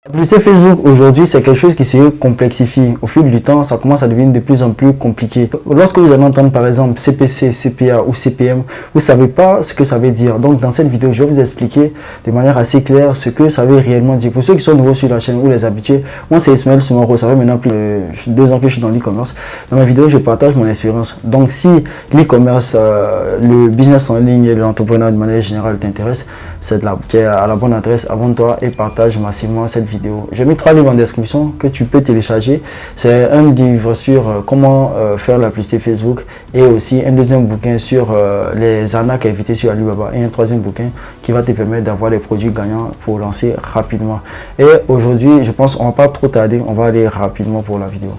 La publicité Facebook aujourd'hui, c'est quelque chose qui se complexifie. Au fil du temps, ça commence à devenir de plus en plus compliqué. Lorsque vous allez entendre par exemple CPC, CPA ou CPM, vous ne savez pas ce que ça veut dire. Donc dans cette vidéo, je vais vous expliquer de manière assez claire ce que ça veut réellement dire. Pour ceux qui sont nouveaux sur la chaîne ou les habitués, moi c'est Ismaël Soumaro, ça fait maintenant plus de 2 ans que je suis dans l'e-commerce. Dans ma vidéo, je partage mon expérience. Donc si l'e-commerce, le business en ligne et l'entrepreneuriat de manière générale t'intéresse, c'est à la bonne adresse. Abonne-toi et partage massivement cette vidéo. J'ai mis 3 livres en description que tu peux télécharger. C'est un livre sur comment faire la publicité Facebook et aussi un deuxième bouquin sur les arnaques à éviter sur Alibaba et un troisième bouquin qui va te permettre d'avoir des produits gagnants pour lancer rapidement. Et aujourd'hui, je pense qu'on va pas trop tarder, on va aller rapidement pour la vidéo.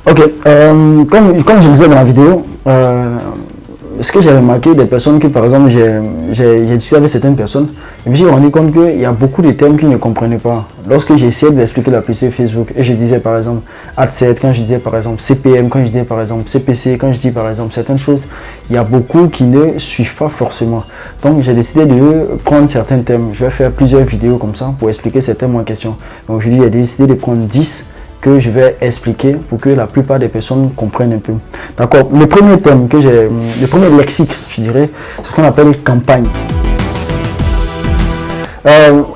Ok, comme je disais dans la vidéo, ce que j'ai remarqué des personnes que par exemple j'ai discuté avec certaines personnes, et puis j'ai rendu compte qu'il y a beaucoup de termes qu'ils ne comprenaient pas. Lorsque j'ai essayé d'expliquer la publicité Facebook et je disais par exemple Ad7, quand je disais par exemple CPM, quand je disais par exemple CPC, quand je dis par exemple certaines choses, il y a beaucoup qui ne suivent pas forcément. Donc j'ai décidé de prendre certains thèmes. Je vais faire plusieurs vidéos comme ça pour expliquer ces thèmes en question. Donc aujourd'hui j'ai décidé de prendre 10 que je vais expliquer pour que la plupart des personnes comprennent un peu. D'accord. Le premier thème que j'ai, le premier lexique, je dirais, c'est ce qu'on appelle campagne.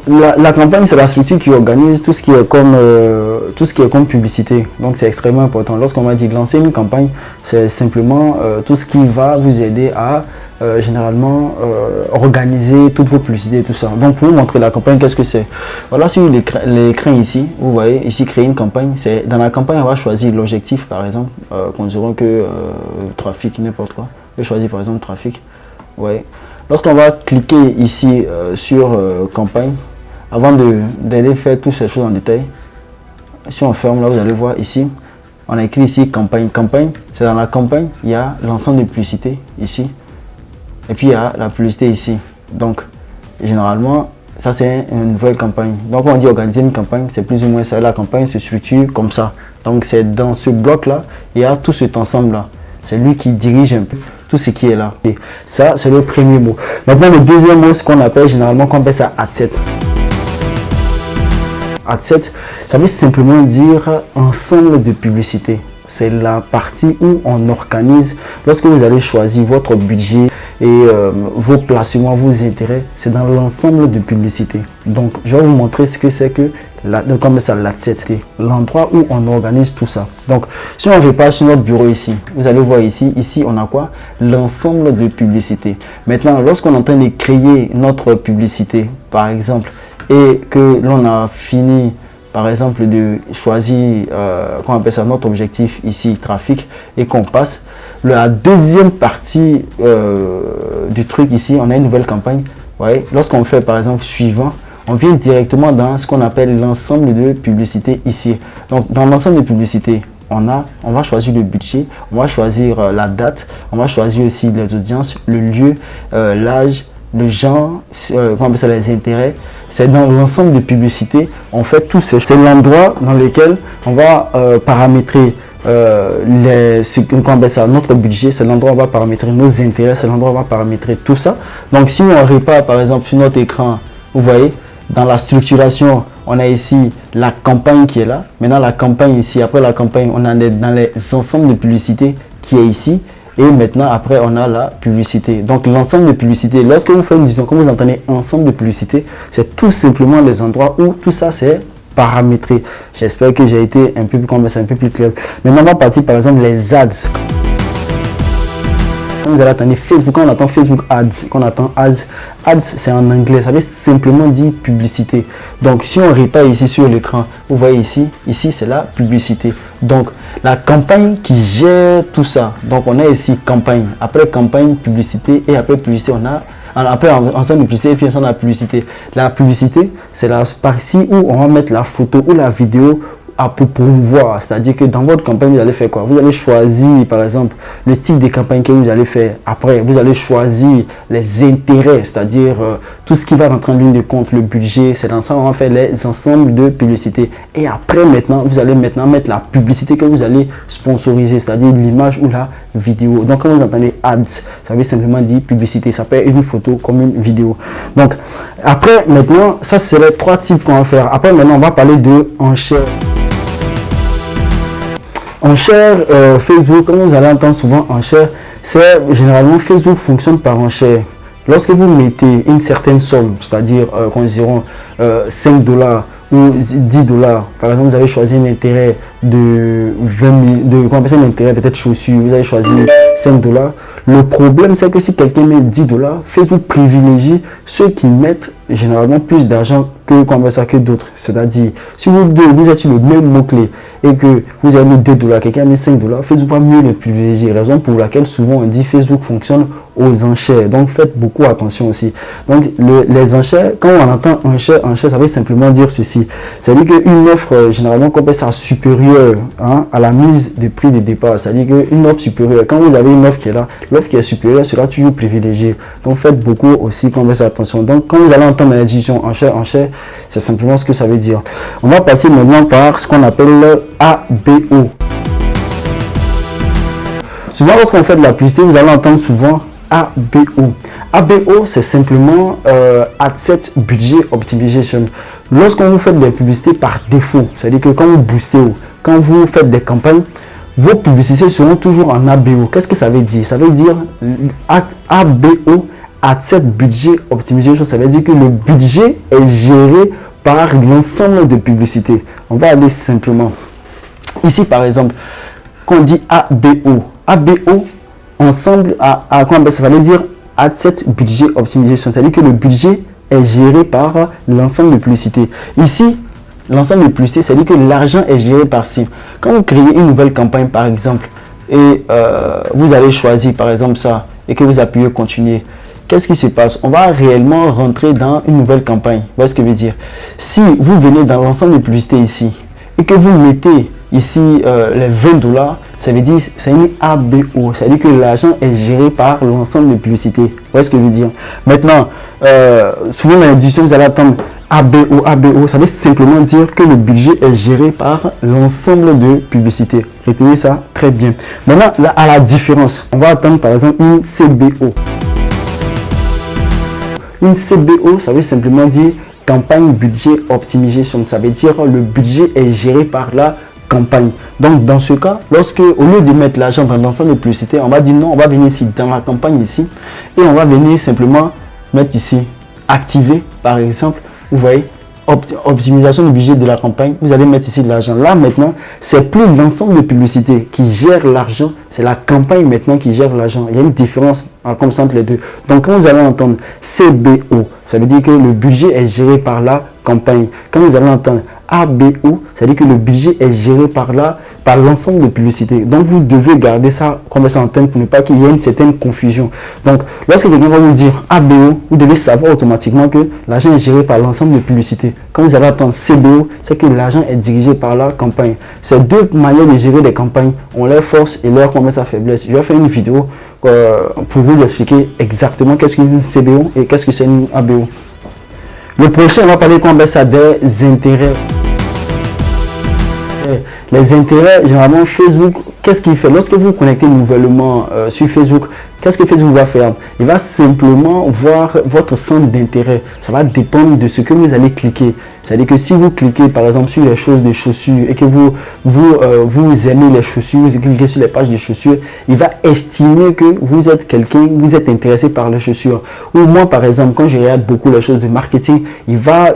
La campagne, c'est la structure qui organise tout ce qui est comme publicité. Donc c'est extrêmement important. Lorsqu'on m'a dit lancer une campagne, c'est simplement tout ce qui va vous aider à généralement organiser toutes vos publicités et tout ça. Donc pour vous montrer la campagne, qu'est-ce que c'est? Voilà, sur l'écran ici, vous voyez ici créer une campagne. C'est dans la campagne, on va choisir l'objectif par exemple, considérons que trafic, n'importe quoi. Je vais choisir par exemple trafic. Ouais. Lorsqu'on va cliquer ici sur campagne, avant d'aller faire toutes ces choses en détail, si on ferme là, vous allez voir ici, on a écrit ici campagne. Campagne, c'est dans la campagne, il y a l'ensemble de publicités ici. Et puis il y a la publicité ici. Donc généralement, ça c'est une nouvelle campagne. Donc on dit organiser une campagne, c'est plus ou moins ça. La campagne se structure comme ça. Donc c'est dans ce bloc là, il y a tout cet ensemble là. C'est lui qui dirige un peu tout ce qui est là. Et ça c'est le premier mot. Maintenant le deuxième mot, ce qu'on appelle généralement, qu'on appelle ça Ad7. Ad7, ça veut simplement dire ensemble de publicités. C'est la partie où on organise, lorsque vous allez choisir votre budget et vos placements, vos intérêts, c'est dans l'ensemble de publicités. Donc, je vais vous montrer ce que c'est que comme ça, l'Ad7, l'endroit où on organise tout ça. Donc, si on repasse sur notre bureau ici, vous allez voir ici on a quoi? L'ensemble de publicités. Maintenant, lorsqu'on est en train de créer notre publicité, par exemple, et que l'on a fini par exemple de choisir qu'on appelle ça notre objectif ici trafic et qu'on passe la deuxième partie du truc ici, on a une nouvelle campagne. Ouais, lorsqu'on fait par exemple suivant, on vient directement dans ce qu'on appelle l'ensemble de publicités ici. Donc dans l'ensemble de publicités, on va choisir le budget, on va choisir la date, on va choisir aussi les audiences, le lieu, l'âge, le genre, comment on appelle ça, les intérêts. C'est dans l'ensemble de publicités, on fait tout ça. C'est l'endroit dans lequel on va paramétrer notre budget, c'est l'endroit où on va paramétrer nos intérêts, c'est l'endroit où on va paramétrer tout ça. Donc si on repart par exemple sur notre écran, vous voyez, dans la structuration, on a ici la campagne qui est là. Maintenant la campagne ici, après la campagne, on est dans les ensembles de publicités qui est ici. Et maintenant, après, on a la publicité. Donc, l'ensemble de publicités, lorsque vous faites une vision, quand vous entendez ensemble de publicités, c'est tout simplement les endroits où tout ça, c'est paramétré. J'espère que j'ai été un peu plus clair. Maintenant, on va partir, par exemple, les ads. Quand vous allez attendre Facebook, quand on attend Facebook Ads, quand on attend Ads, Ads c'est en anglais, ça veut simplement dire publicité. Donc si on repart ici sur l'écran, vous voyez ici c'est la publicité. Donc la campagne qui gère tout ça. Donc on a ici campagne, après campagne, publicité et après publicité on a après ensemble de publicité et puis ensemble la publicité. La publicité c'est la partie où on va mettre la photo ou la vidéo pour promouvoir. C'est-à-dire que dans votre campagne, vous allez faire quoi? Vous allez choisir, par exemple, le type de campagne que vous allez faire. Après, vous allez choisir les intérêts, c'est-à-dire tout ce qui va rentrer en ligne de compte, le budget. C'est dans ça qu'on va faire les ensembles de publicité. Et après, maintenant, vous allez maintenant mettre la publicité que vous allez sponsoriser, c'est-à-dire l'image ou la vidéo. Donc, quand vous entendez ads, ça veut simplement dire publicité. Ça peut être une photo comme une vidéo. Donc, après, maintenant, ça, c'est les trois types qu'on va faire. Après, maintenant, on va parler de enchères. Enchères, Facebook, comme vous allez entendre souvent enchères, c'est généralement Facebook fonctionne par enchère. Lorsque vous mettez une certaine somme, c'est-à-dire, considérons 5 $ ou 10 $, par exemple, vous avez choisi un intérêt de 20 000, un intérêt peut-être chaussures, vous avez choisi 5 $. Le problème, c'est que si quelqu'un met 10 $, Facebook privilégie ceux qui mettent généralement plus d'argent que d'autres. C'est-à-dire, si vous êtes sur le même mot-clé et que vous avez mis 2 $, quelqu'un met 5 $, Facebook va mieux le privilégier. Raison pour laquelle souvent on dit Facebook fonctionne aux enchères. Donc faites beaucoup attention aussi. Donc les enchères, quand on entend enchère, ça veut simplement dire ceci. C'est-à-dire qu'une offre, généralement, qu'on appelle ça supérieure à la mise de prix de départ. C'est-à-dire qu'une offre supérieure, quand vous avez une offre qui est là, l'offre qui est supérieure sera toujours privilégiée. Donc faites beaucoup aussi qu'on fasse attention. Donc quand vous allez entendre la discussion enchère, c'est simplement ce que ça veut dire. On va passer maintenant par ce qu'on appelle le ABO. Souvent lorsqu'on fait de la publicité, vous allez entendre souvent ABO. ABO, c'est simplement Adset Budget Optimization. Lorsqu'on vous fait des publicités par défaut, c'est-à-dire que quand vous boostez, quand vous faites des campagnes, vos publicités seront toujours en ABO. Qu'est-ce que ça veut dire? Ça veut dire ABO, Adset Budget Optimization. Ça veut dire que le budget est géré par l'ensemble de publicités. On va aller simplement. Ici, par exemple, quand on dit ABO, ABO, ensemble, ça veut dire Adset Budget Optimization. C'est-à-dire que le budget est géré par l'ensemble de publicités. Ici, l'ensemble de publicités, c'est-à-dire que l'argent est géré par ci. Quand vous créez une nouvelle campagne, par exemple, et vous allez choisir, par exemple, ça, et que vous appuyez continuer, qu'est-ce qui se passe? On va réellement rentrer dans une nouvelle campagne. Vous voyez ce que je veux dire? Si vous venez dans l'ensemble de publicités ici, et que vous mettez ici les 20 $, ça veut dire c'est une ABO. Ça veut dire que l'argent est géré par l'ensemble de publicités. Vous voyez ce que je veux dire? Maintenant, souvent dans l'édition, vous allez attendre ABO. Ça veut simplement dire que le budget est géré par l'ensemble de publicités. Retenez ça très bien. Maintenant, là, à la différence, on va attendre par exemple une CBO. Une CBO, ça veut simplement dire campagne budget optimisation. Ça veut dire le budget est géré par la campagne. Donc dans ce cas, lorsque au lieu de mettre l'argent dans l'ensemble de publicité, on va dire non, on va venir ici dans la campagne ici et on va venir simplement mettre ici activer par exemple. Vous voyez, optimisation du budget de la campagne, vous allez mettre ici de l'argent. Là maintenant, c'est plus l'ensemble de publicité qui gère l'argent, c'est la campagne maintenant qui gère l'argent. Il y a une différence comme ça entre les deux. Donc quand vous allez entendre CBO, ça veut dire que le budget est géré par la campagne. Quand vous allez entendre ABO, ça veut dire que le budget est géré par l'ensemble de publicités. Donc vous devez garder ça comme ça en tête pour ne pas qu'il y ait une certaine confusion. Donc lorsque quelqu'un va vous dire ABO, vous devez savoir automatiquement que l'argent est géré par l'ensemble de publicités. Quand vous allez entendre CBO, c'est que l'argent est dirigé par la campagne. Ces deux manières de gérer des campagnes ont leurs forces et leurs faiblesses. Je vais faire une vidéo pour vous expliquer exactement qu'est-ce qu'une CBO et qu'est-ce que c'est une ABO. Le prochain, on va parler comme ça des intérêts. Les intérêts, généralement, Facebook, qu'est-ce qu'il fait? Lorsque vous connectez nouvellement sur Facebook, qu'est-ce que Facebook va faire? Il va simplement voir votre centre d'intérêt. Ça va dépendre de ce que vous allez cliquer. C'est-à-dire que si vous cliquez par exemple sur les choses de chaussures et que vous aimez les chaussures, vous cliquez sur les pages de chaussures, il va estimer que vous êtes quelqu'un, vous êtes intéressé par les chaussures. Ou moi par exemple, quand je regarde beaucoup les choses de marketing, il va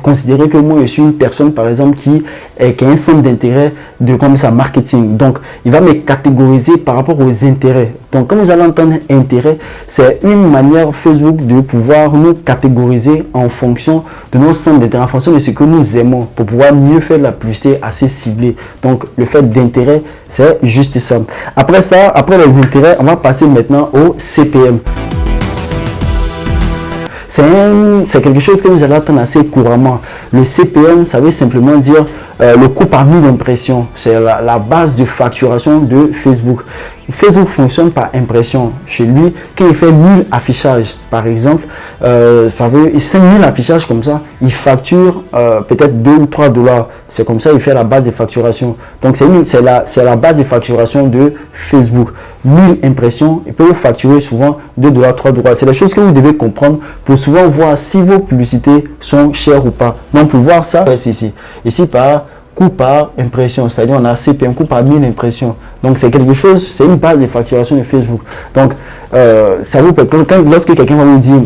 considérer que moi je suis une personne par exemple qui a un centre d'intérêt de comme ça marketing. Donc il va me catégoriser par rapport aux intérêts. Donc quand vous allez entendre intérêt, c'est une manière Facebook de pouvoir nous catégoriser en fonction de nos centres d'intérêt, en fonction de ce que nous aimons, pour pouvoir mieux faire la publicité assez ciblée. Donc le fait d'intérêt, c'est juste ça. Après ça, après les intérêts, on va passer maintenant au CPM. C'est quelque chose que vous allez entendre assez couramment. Le CPM, ça veut simplement dire le coût par 1000 impressions. C'est la base de facturation de Facebook. Facebook fonctionne par impression. Chez lui, quand il fait 1000 affichages, par exemple, ça veut 5000 affichages comme ça, il facture peut-être 2 ou 3 dollars. C'est comme ça, il fait la base de facturation. Donc, c'est la base de facturation de Facebook. 1000 impressions, il peut vous facturer souvent 2 dollars, 3 dollars. C'est des choses que vous devez comprendre pour souvent voir si vos publicités sont chères ou pas. Donc, pour voir ça, c'est ici. Ici, par coût par impression, c'est-à-dire on a CPM, coût par 1000 impressions. Donc c'est quelque chose, c'est une base de facturation de Facebook. Donc ça vous peut, lorsque quelqu'un va vous dire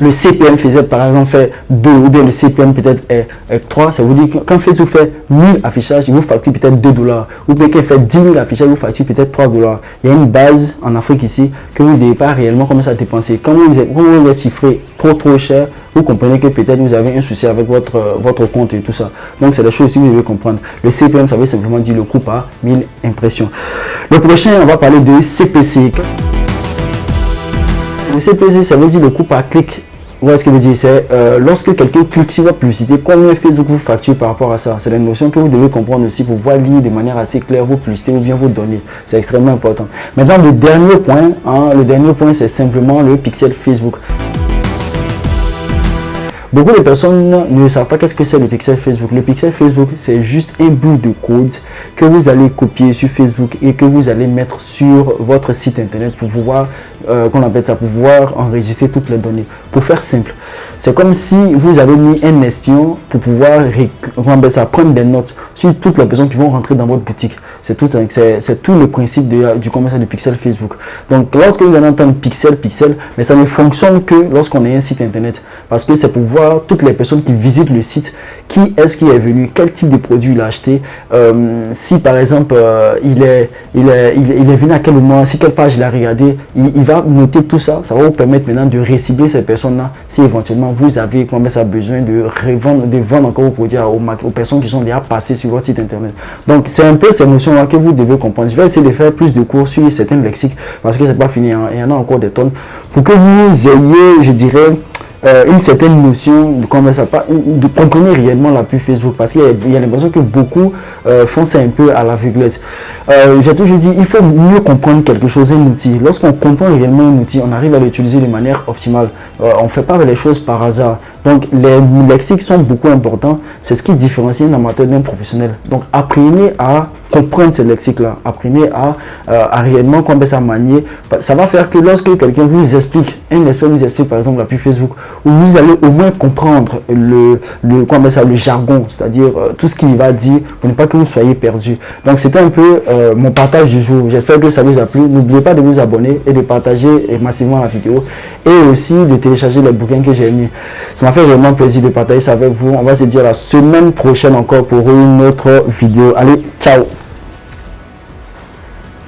le CPM faisait par exemple fait 2 ou bien le CPM peut-être est 3, ça vous dit que quand Facebook fait 1000 affichages, il vous facture peut-être 2 dollars. Ou bien qu'il fait 10 000 affichages, il vous facture peut-être 3 dollars. Il y a une base en Afrique ici que vous ne devez pas réellement commencer à dépenser. Quand vous êtes chiffré trop cher, vous comprenez que peut-être vous avez un souci avec votre compte et tout ça. Donc c'est des choses que vous devez comprendre. Le CPM, ça veut simplement dire le coût par 1000 impressions. Le prochain, on va parler de CPC. Le CPC, ça veut dire le coût par clic. Voilà ce que veut dire, c'est lorsque quelqu'un clique sur votre publicité, combien Facebook vous facture par rapport à ça. C'est la notion que vous devez comprendre aussi pour pouvoir lire de manière assez claire vos publicités ou bien vos données. C'est extrêmement important. Maintenant, le dernier point, c'est simplement le pixel Facebook. Beaucoup de personnes ne savent pas qu'est-ce que c'est le pixel Facebook. Le pixel Facebook, c'est juste un bout de code que vous allez copier sur Facebook et que vous allez mettre sur votre site internet pour pouvoir, qu'on appelle ça, pour pouvoir enregistrer toutes les données. Pour faire simple, c'est comme si vous avez mis un espion pour pouvoir prendre des notes sur toutes les personnes qui vont rentrer dans votre boutique. C'est tout le principe du commerce du pixel Facebook. Donc, lorsque vous allez entendre pixel, mais ça ne fonctionne que lorsqu'on a un site internet. Parce que c'est pour voir toutes les personnes qui visitent le site, qui est-ce qui est venu, quel type de produit il a acheté, si par exemple il est venu à quel moment, si quelle page il a regardé, il va noter tout ça. Ça va vous permettre maintenant de recibler ces personnes-là si éventuellement vous avez besoin de vendre encore vos produits aux personnes qui sont déjà passées sur votre site internet. Donc c'est un peu ces notions-là que vous devez comprendre. Je vais essayer de faire plus de cours sur certains lexiques parce que c'est pas fini, hein. Il y en a encore des tonnes pour que vous ayez, je dirais, une certaine notion de comment ça passe, de comprendre réellement la pub Facebook, parce qu'il y a l'impression que beaucoup font ça un peu à l'aveuglette. J'ai toujours dit, il faut mieux comprendre quelque chose, un outil. Lorsqu'on comprend réellement un outil, on arrive à l'utiliser de manière optimale. On ne fait pas les choses par hasard. Donc les lexiques sont beaucoup importants. C'est ce qui différencie un amateur d'un professionnel. Donc apprenez à comprendre ces lexiques-là. Apprenez à réellement comment ça manier. Ça va faire que lorsque quelqu'un vous explique, un expert vous explique par exemple la pub Facebook, où vous allez au moins comprendre le jargon, c'est-à-dire tout ce qu'il va dire pour ne pas que vous soyez perdu. Donc c'était un peu mon partage du jour. J'espère que ça vous a plu. N'oubliez pas de vous abonner et de partager massivement la vidéo et aussi de télécharger les bouquins que j'ai mis. Ça m'a fait vraiment plaisir de partager ça avec vous. On va se dire la semaine prochaine encore pour une autre vidéo. Allez, ciao.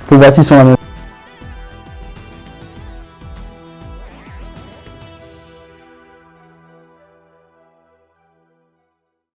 Voici son